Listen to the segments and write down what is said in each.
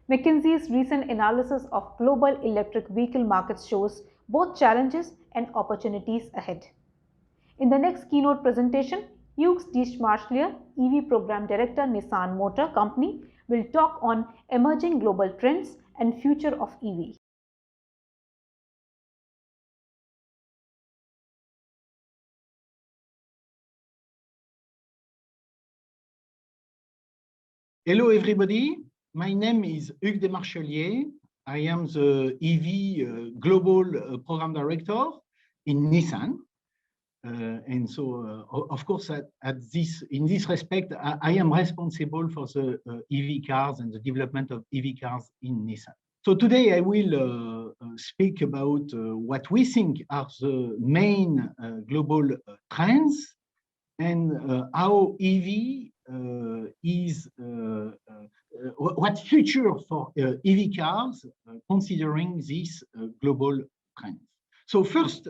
McKinsey's recent analysis of global electric vehicle markets shows both challenges and opportunities ahead. In the next keynote presentation, Hughes Deschmarchelier, EV Program Director, Nissan Motor Company, will talk on emerging global trends and future of EV. Hello, everybody. My name is Hugues Deschmarchelier. I am the EV Global Program Director in Nissan. And so, of course, in this respect, I am responsible for the EV cars and the development of EV cars in Nissan. So today I will speak about what we think are the main global trends and how EV is what future for EV cars considering these global trends. So first,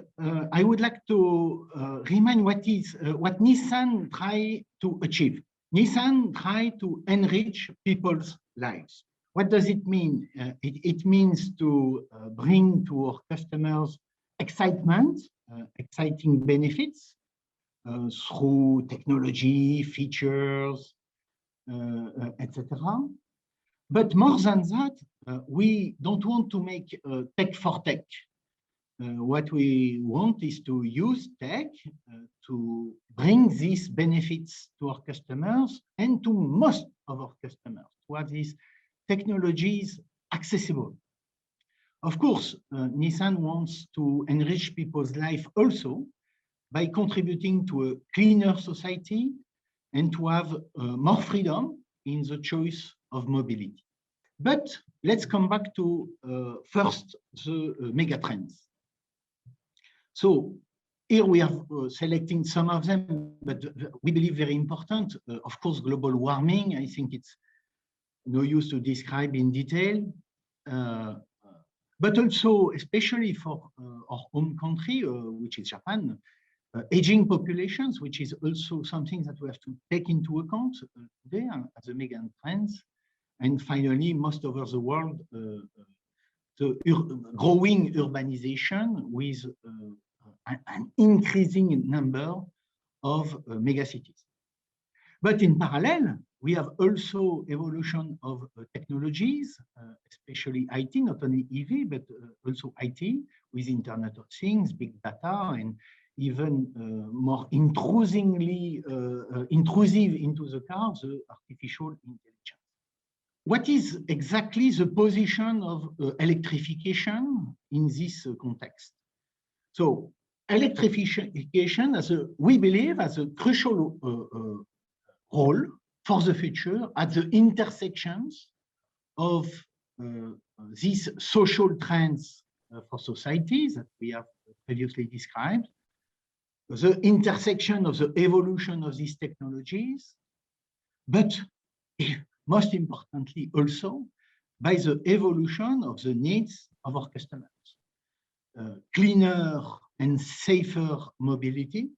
I would like to remind what Nissan try to achieve. Nissan try to enrich people's lives. What does it mean? It means to bring to our customers excitement, exciting benefits, through technology, features, etc. But more than that, we don't want to make tech for tech. What we want is to use tech to bring these benefits to our customers and to most of our customers, to have these technologies accessible. Of course, Nissan wants to enrich people's life also by contributing to a cleaner society and to have more freedom in the choice of mobility. But let's come back to first the megatrends. So here we are selecting some of them, but we believe very important. Of course, global warming, I think it's no use to describe in detail. But also, especially for our home country, which is Japan, aging populations, which is also something that we have to take into account today as a mega trends. And finally, most over the world, the growing urbanization with an increasing number of megacities. But in parallel, we have also evolution of technologies, especially IT, not only EV, but also IT with Internet of Things, big data, and even more intrusively intrusive into the car, the artificial intelligence. What is exactly the position of electrification in this context? So electrification, we believe, has a crucial role for the future at the intersections of these social trends for societies that we have previously described, the intersection of the evolution of these technologies, but most importantly also by the evolution of the needs of our customers. Cleaner and safer mobility.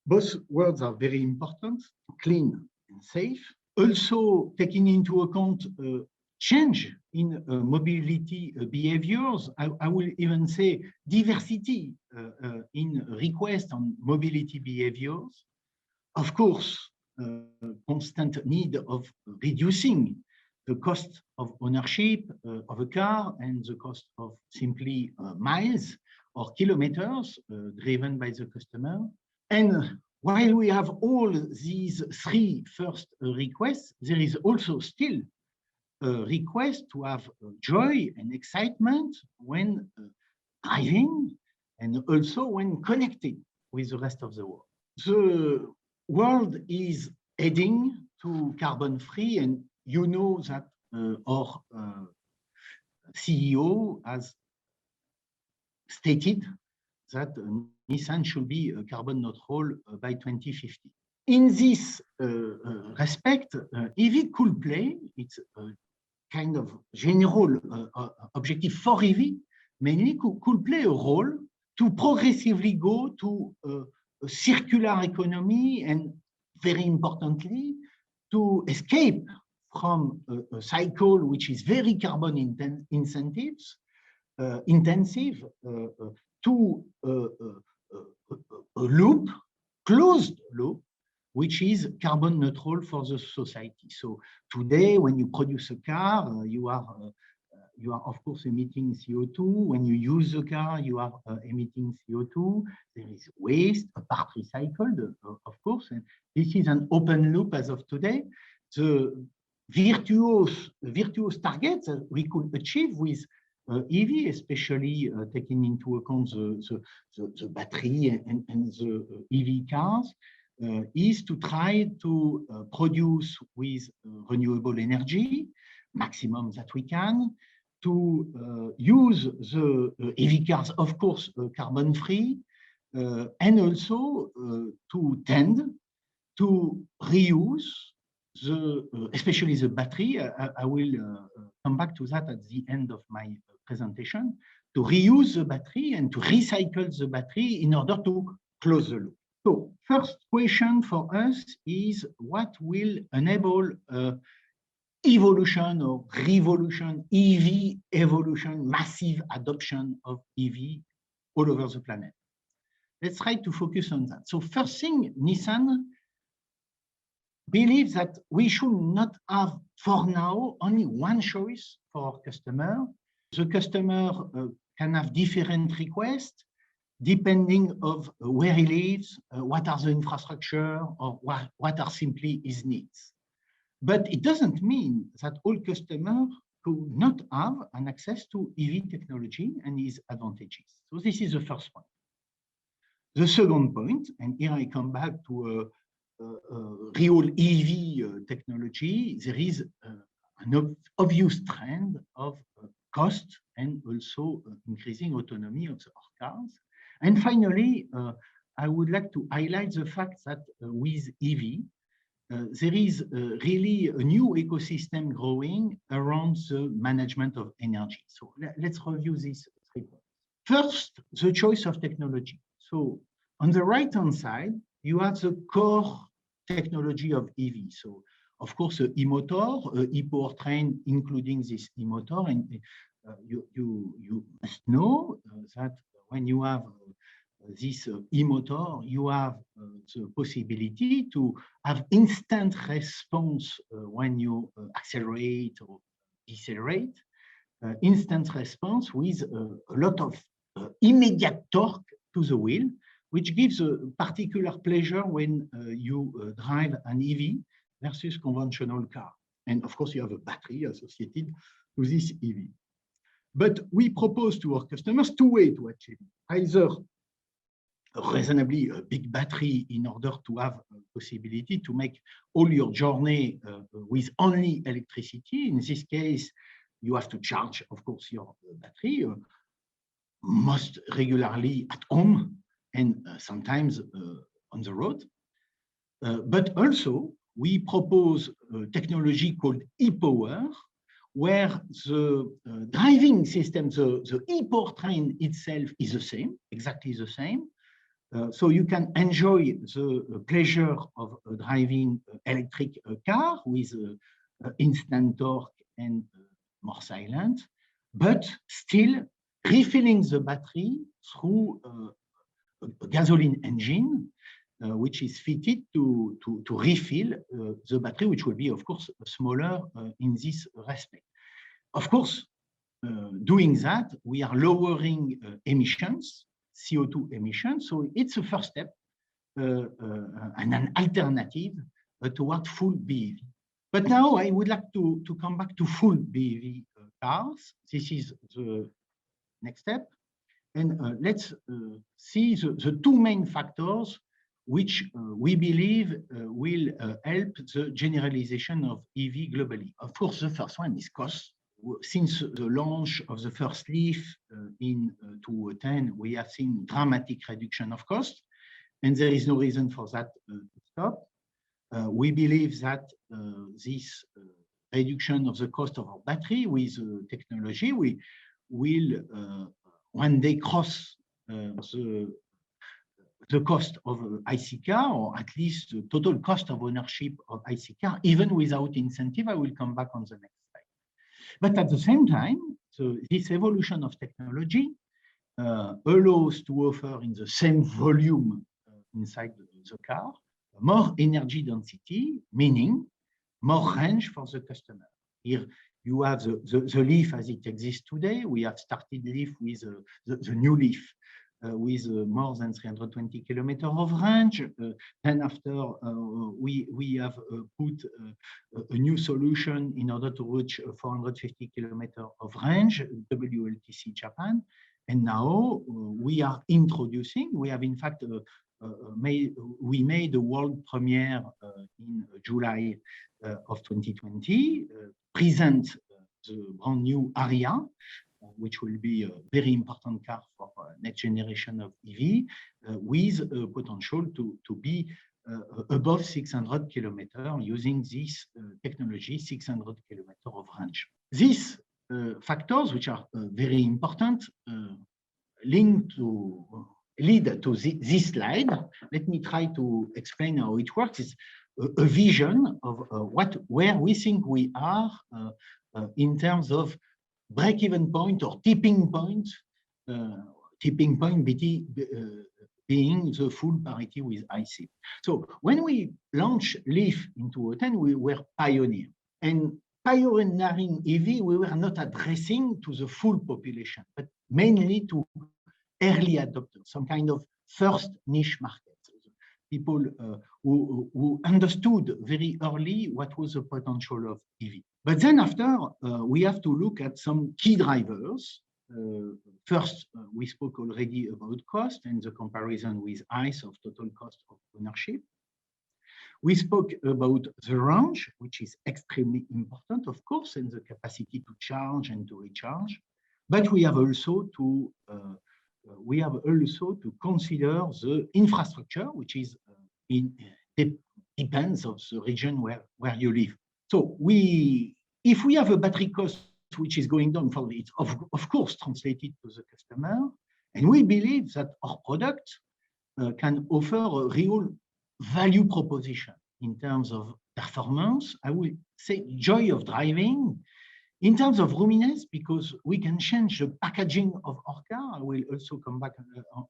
Both words are very important, clean and safe. Also taking into account change in mobility behaviors. I will even say diversity in request on mobility behaviors. Of course, constant need of reducing the cost of ownership of a car and the cost of simply miles or kilometers driven by the customer. And while we have all these three first requests, there is also still a request to have joy and excitement when driving and also when connected with the rest of the world. The world is heading to carbon-free, and you know that our CEO has stated that Nissan should be carbon neutral by 2050. In this respect, EV could play, it's a kind of general objective for EV, mainly could play a role to progressively go to a circular economy and, very importantly, to escape from a cycle which is very carbon intensive to a loop, closed loop, which is carbon neutral for the society. So today, when you produce a car, you are of course emitting CO2. When you use the car, you are emitting CO2. There is waste, a part recycled, of course. And this is an open loop as of today. The virtuous targets that we could achieve with EV, especially taking into account the battery and the EV cars, is to try to produce with renewable energy, maximum that we can, to use the EV cars, of course, carbon-free, and also to tend to reuse especially the battery. I will come back to that at the end of my presentation, to reuse the battery and to recycle the battery in order to close the loop. So first question for us is what will enable evolution or revolution, EV evolution, massive adoption of EV all over the planet? Let's try to focus on that. So first thing, Nissan believes that we should not have, for now, only one choice for our customer. The customer can have different requests depending of where he lives, what are the infrastructure, or what are simply his needs. But it doesn't mean that all customers could not have an access to EV technology and its advantages. So this is the first point. The second point, and here I come back to real EV technology, there is an obvious trend of cost and also increasing autonomy of our cars. And finally, I would like to highlight the fact that with EV, there is really a new ecosystem growing around the management of energy. So let's review these 3 points. First, the choice of technology. So on the right-hand side, you have the core technology of EV. So of course, e-motor, e-powertrain, including this e-motor, and you must know that when you have this e-motor, you have the possibility to have instant response when you accelerate or decelerate, instant response with a lot of immediate torque to the wheel, which gives a particular pleasure when you drive an EV versus conventional car. And of course, you have a battery associated to this EV. But we propose to our customers 2 ways to achieve it. Either a reasonably big battery in order to have a possibility to make all your journey with only electricity. In this case, you have to charge, of course, your battery most regularly at home and sometimes on the road. But also, we propose a technology called e-power, where the driving system, the e-powertrain itself is the same, exactly the same. So you can enjoy the pleasure of driving electric car with instant torque and more silent, but still refilling the battery through a gasoline engine, which is fitted to refill the battery, which will be, of course, smaller in this respect. Of course, doing that, we are lowering emissions, CO2 emissions. So it's a first step and an alternative toward full BEV. But now I would like to come back to full BEV cars. This is the next step. And let's see the 2 main factors which we believe will help the generalization of EV globally. Of course, the first one is cost. Since the launch of the first Leaf in 2010, we have seen dramatic reduction of cost, and there is no reason for that to stop. We believe that this reduction of the cost of our battery with technology, we will one day cross the the cost of IC car, or at least the total cost of ownership of IC car, even without incentive. I will come back on the next slide. But at the same time, so this evolution of technology allows to offer in the same volume inside the car more energy density, meaning more range for the customer. Here you have the Leaf as it exists today. We have started Leaf with the new Leaf with more than 320 kilometers of range. Then after we have put a new solution in order to reach 450 kilometers of range, WLTC Japan. And now we are introducing, we have in fact we made the world premiere in July of 2020, present the brand new Aria, which will be a very important car for next generation of EV, with a potential to be above 600 kilometers using this technology, 600 kilometers of range. These factors, which are very important, lead to this slide. Let me try to explain how it works. It's a vision of where we think we are in terms of break-even point or tipping point being the full parity with IC. So when we launched Leaf in 2010, we were pioneer. And pioneering EV, we were not addressing to the full population, but mainly to early adopters, some kind of first niche market. People who understood very early what was the potential of EV. But then after, we have to look at some key drivers. First, we spoke already about cost and the comparison with ICE of total cost of ownership. We spoke about the range, which is extremely important, of course, and the capacity to charge and to recharge. But we have also to consider the infrastructure, which is depends of the region where you live. So if we have a battery cost which is going down, for it, of course, translated to the customer, and we believe that our product can offer a real value proposition in terms of performance. I would say joy of driving. In terms of roominess, because we can change the packaging of our car. I will also come back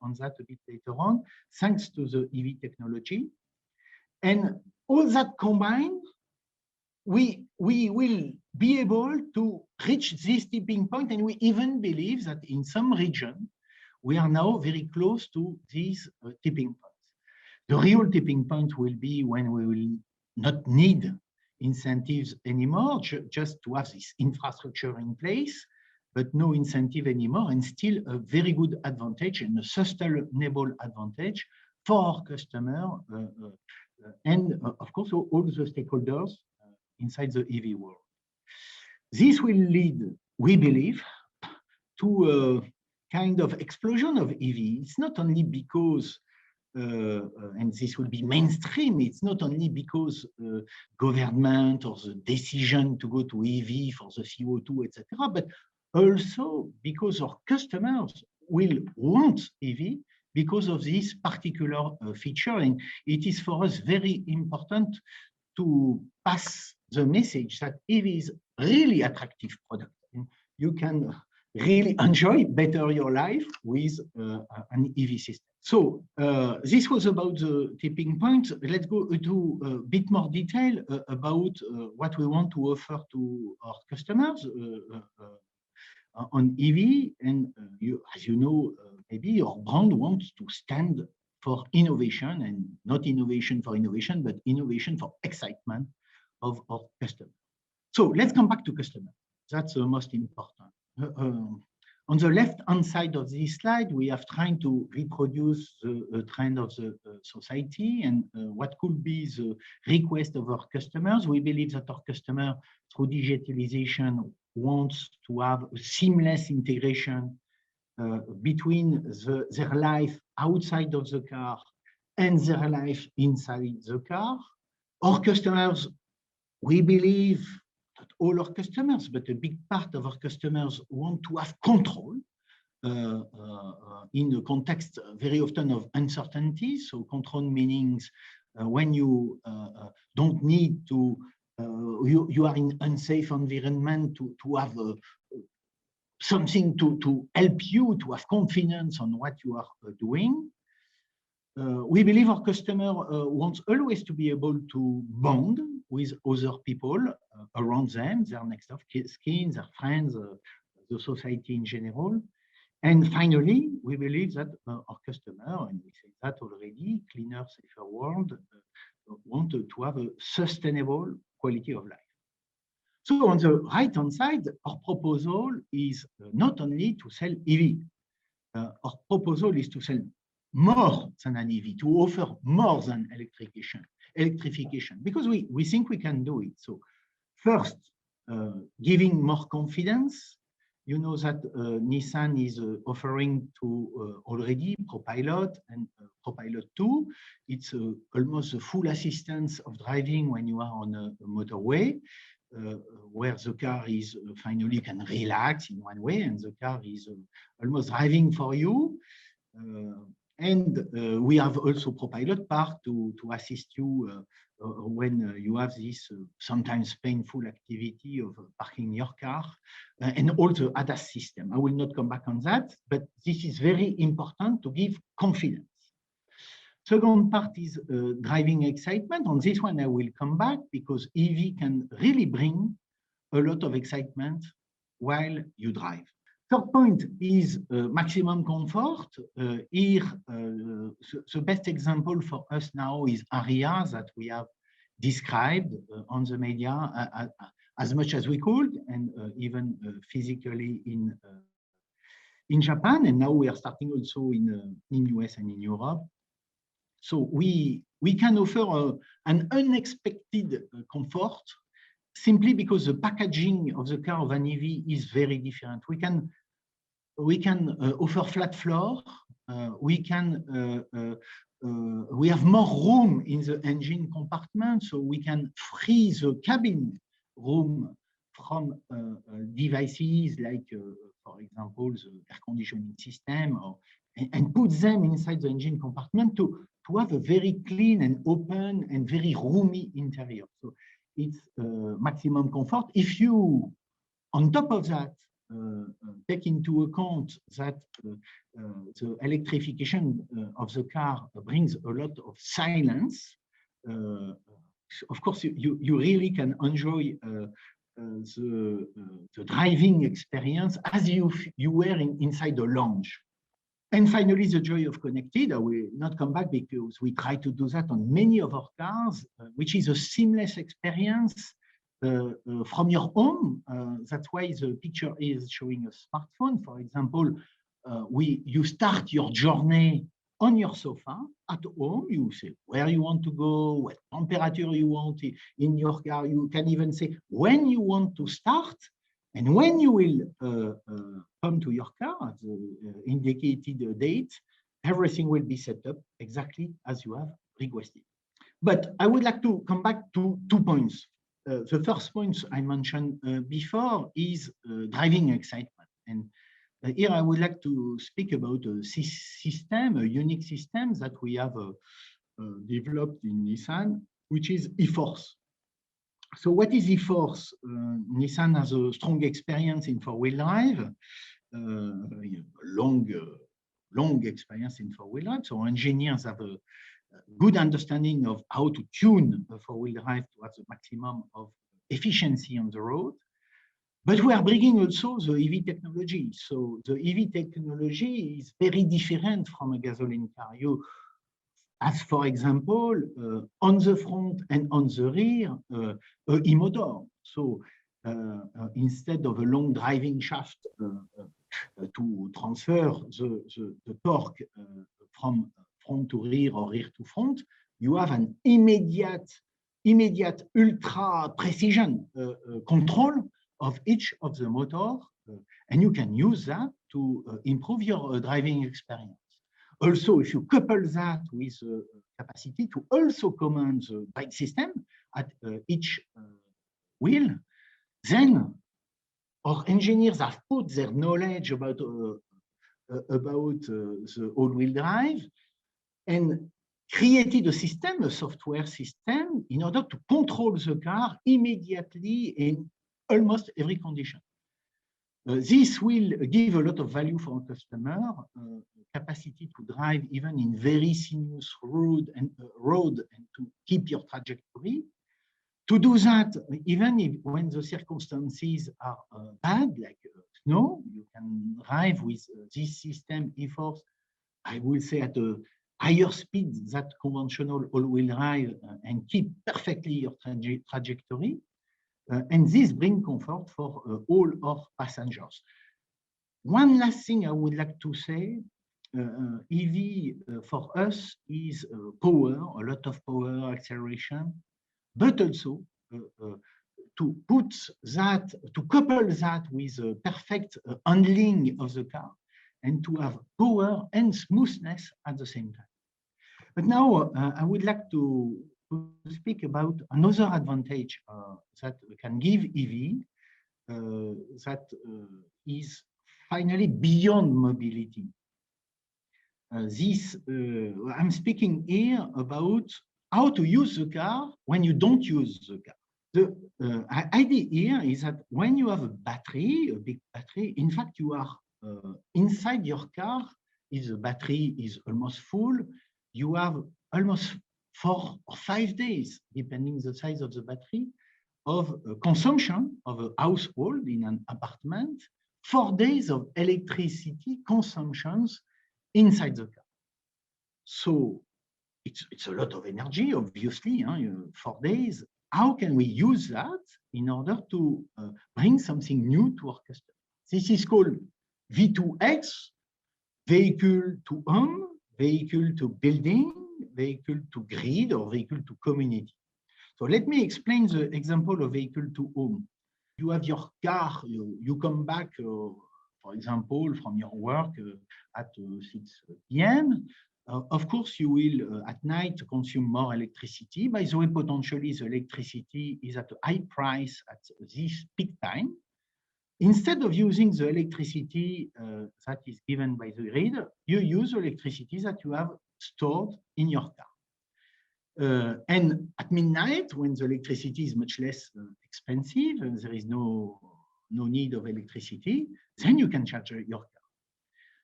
on that a bit later on, thanks to the EV technology. And all that combined, we will be able to reach this tipping point, and we even believe that in some region, we are now very close to these tipping points. The real tipping point will be when we will not need incentives anymore, just to have this infrastructure in place, but no incentive anymore, and still a very good advantage and a sustainable advantage for our customer and of course all the stakeholders inside the EV world. This will lead, we believe, to a kind of explosion of EV. It's not only because and this will be mainstream, it's not only because government or the decision to go to EV for the CO2, etc., but also because our customers will want EV because of this particular feature. And it is for us very important to pass the message that EV is really attractive product. And you can really enjoy better your life with an EV system. So this was about the tipping point. Let's go into a bit more detail about what we want to offer to our customers on EV. And as you know, maybe our brand wants to stand for innovation, and not innovation for innovation, but innovation for excitement of our customers. So let's come back to customers. That's the most important. On the left-hand side of this slide, we have trying to reproduce the trend of the society and what could be the request of our customers. We believe that our customer, through digitalization, wants to have a seamless integration between their life outside of the car and their life inside the car. Our customers, we believe, not all our customers, but a big part of our customers want to have control in a context very often of uncertainty. So control meanings when you don't need to, you are in unsafe environment to have something to help you to have confidence on what you are doing. We believe our customer wants always to be able to bond with other people around them, their next of kin, their friends, the society in general. And finally, we believe that our customer, and we say that already, cleaner, safer world, want to have a sustainable quality of life. So on the right-hand side, our proposal is not only to sell EV. Our proposal is to sell more than an EV, to offer more than electrification, because we think we can do it. So first, giving more confidence. You know that Nissan is offering to already ProPilot and ProPilot 2. It's almost a full assistance of driving when you are on a motorway, where the car is finally can relax in one way, and the car is almost driving for you. And we have also ProPilot Park to assist you when you have this sometimes painful activity of parking your car, and also ADAS system. I will not come back on that, but this is very important to give confidence. Second part is driving excitement. On this one, I will come back because EV can really bring a lot of excitement while you drive. Third point is maximum comfort. Here, the best example for us now is Aria that we have described on the media as much as we could, and even physically in Japan, and now we are starting also in US and in Europe. So we can offer an unexpected comfort simply because the packaging of the car of an EV is very different. We can offer flat floor. We have more room in the engine compartment, so we can free the cabin room from devices like, for example, the air conditioning system, and put them inside the engine compartment to have a very clean and open and very roomy interior. So it's maximum comfort. If you, on top of that, take into account that the electrification of the car brings a lot of silence, of course, you really can enjoy the driving experience as you were inside a lounge. And finally, the joy of connected. I will not come back because we try to do that on many of our cars, which is a seamless experience from your home. That's why the picture is showing a smartphone. For example, you start your journey on your sofa at home. You say where you want to go, what temperature you want in your car. You can even say when you want to start. And when you will come to your car at the indicated date, everything will be set up exactly as you have requested. But I would like to come back to 2 points. The first point I mentioned before is driving excitement. And here I would like to speak about a system, a unique system that we have developed in Nissan, which is e-Force. So what is e-Force? Nissan has a strong experience in four-wheel drive, long experience in four-wheel drive. So engineers have a good understanding of how to tune a four-wheel drive to have the maximum of efficiency on the road. But we are bringing also the EV technology. So the EV technology is very different from a gasoline car. As for example, on the front and on the rear, e-motor. So instead of a long driving shaft to transfer the torque from front to rear or rear to front, you have an immediate ultra precision control of each of the motor, and you can use that to improve your driving experience. Also, if you couple that with capacity to also command the brake system at each wheel, then our engineers have put their knowledge about about the all-wheel drive and created a system, a software system, in order to control the car immediately in almost every condition. This will give a lot of value for a customer, capacity to drive even in very sinuous road and to keep your trajectory. To do that, even if when the circumstances are bad, like snow, you can drive with this system e-force, I will say at a higher speed than conventional all-wheel drive and keep perfectly your trajectory. And this brings comfort for all our passengers. One last thing I would like to say, EV for us is power, a lot of power, acceleration, but also to put that, to couple that with a perfect handling of the car and to have power and smoothness at the same time. But now I would like to speak about another advantage that can give EV that is finally beyond mobility. I'm speaking here about how to use the car when you don't use the car. The idea here is that when you have a battery, a big battery, in fact, you are inside your car, if the battery is almost full, you have almost 4 or 5 days, depending the size of the battery, of consumption of a household in an apartment, 4 days of electricity consumptions inside the car. So it's a lot of energy, obviously, 4 days. How can we use that in order to bring something new to our customers? This is called V2X, vehicle to home, vehicle to building, vehicle to grid, or vehicle to community. So let me explain the example of vehicle to home. You have your car, you come back, for example, from your work at 6 p.m. Of course, you will at night consume more electricity. By the way, potentially the electricity is at a high price at this peak time. Instead of using the electricity that is given by the grid, you use electricity that you have stored in your car. And at midnight, when the electricity is much less expensive and there is no need of electricity, then you can charge your car.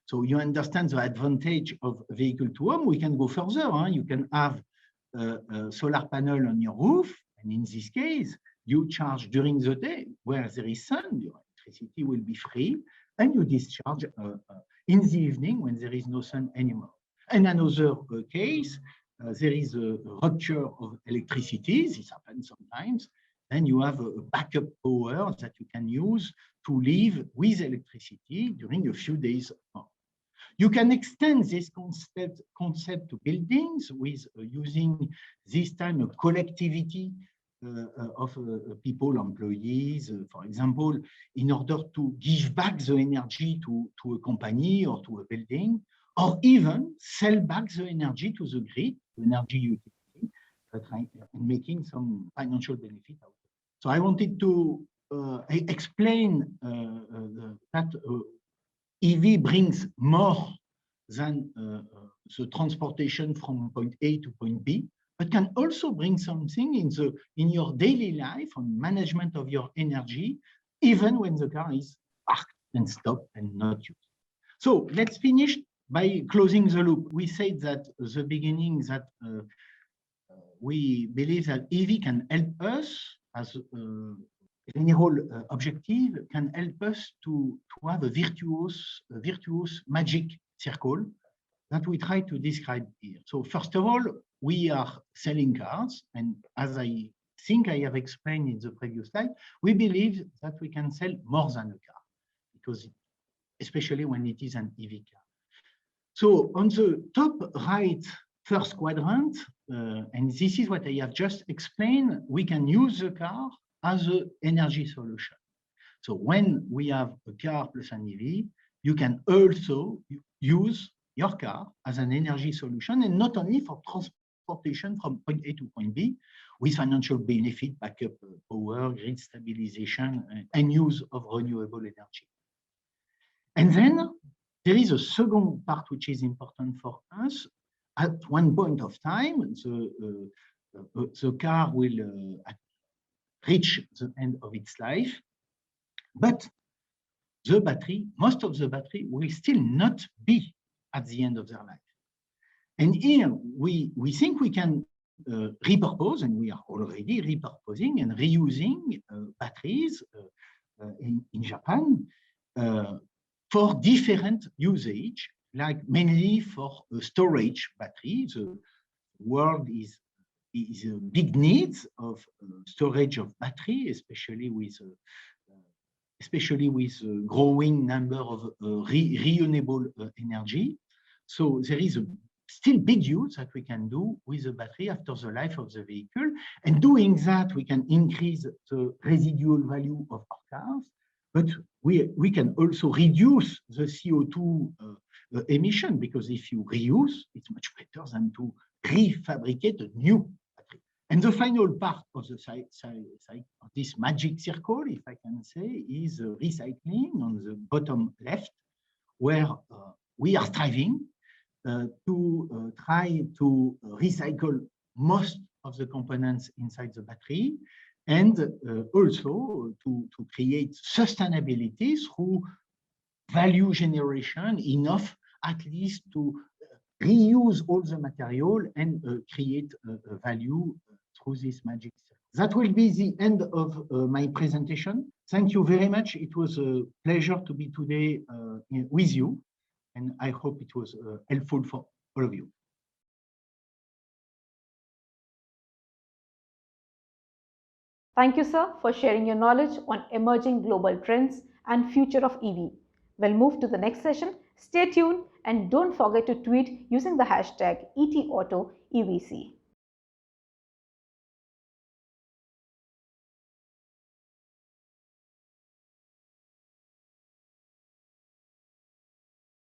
So you understand the advantage of vehicle to home. We can go further. You can have a solar panel on your roof, and in this case, you charge during the day where there is sun. Your electricity will be free, and you discharge in the evening when there is no sun anymore. And another case, there is a rupture of electricity. This happens sometimes. Then you have a backup power that you can use to live with electricity during a few days. You can extend this concept to buildings with using this time a collectivity of people, employees, for example, in order to give back the energy to a company or to a building, or even sell back the energy to the grid, energy utility, and making some financial benefit out of it. So I wanted to explain that EV brings more than the transportation from point A to point B, but can also bring something in your daily life on management of your energy, even when the car is parked and stopped and not used. So let's finish by closing the loop. We said that at the beginning that we believe that EV can help us as general objective, can help us to have a virtuous magic circle that we try to describe here. So first of all, we are selling cars, and as I think I have explained in the previous slide, we believe that we can sell more than a car, because especially when it is an EV car. So on the top right first quadrant, and this is what I have just explained, we can use the car as an energy solution. So when we have a car plus an EV, you can also use your car as an energy solution, and not only for transportation from point A to point B, with financial benefit, backup power, grid stabilization, and use of renewable energy. And then there is a second part which is important for us. At one point of time, the car will reach the end of its life, but the battery, most of the battery will still not be at the end of their life. And here we think we can repurpose, and we are already repurposing and reusing batteries in Japan for different usage, like mainly for storage batteries. The world is a big need of storage of battery, especially with a growing number of renewable energy. So there is a still big use that we can do with the battery after the life of the vehicle. And doing that, we can increase the residual value of our cars, but we can also reduce the CO2 emission, because if you reuse, it's much better than to refabricate a new battery. And the final part of the of this magic circle, if I can say, is recycling on the bottom left, where we are striving to try to recycle most of the components inside the battery, and also to create sustainability through value generation, enough at least to reuse all the material and create value through this magic circle. That will be the end of my presentation. Thank you very much. It was a pleasure to be today with you, and I hope it was helpful for all of you. Thank you, sir, for sharing your knowledge on emerging global trends and future of EV. We'll move to the next session. Stay tuned and don't forget to tweet using the hashtag ETAutoEVC.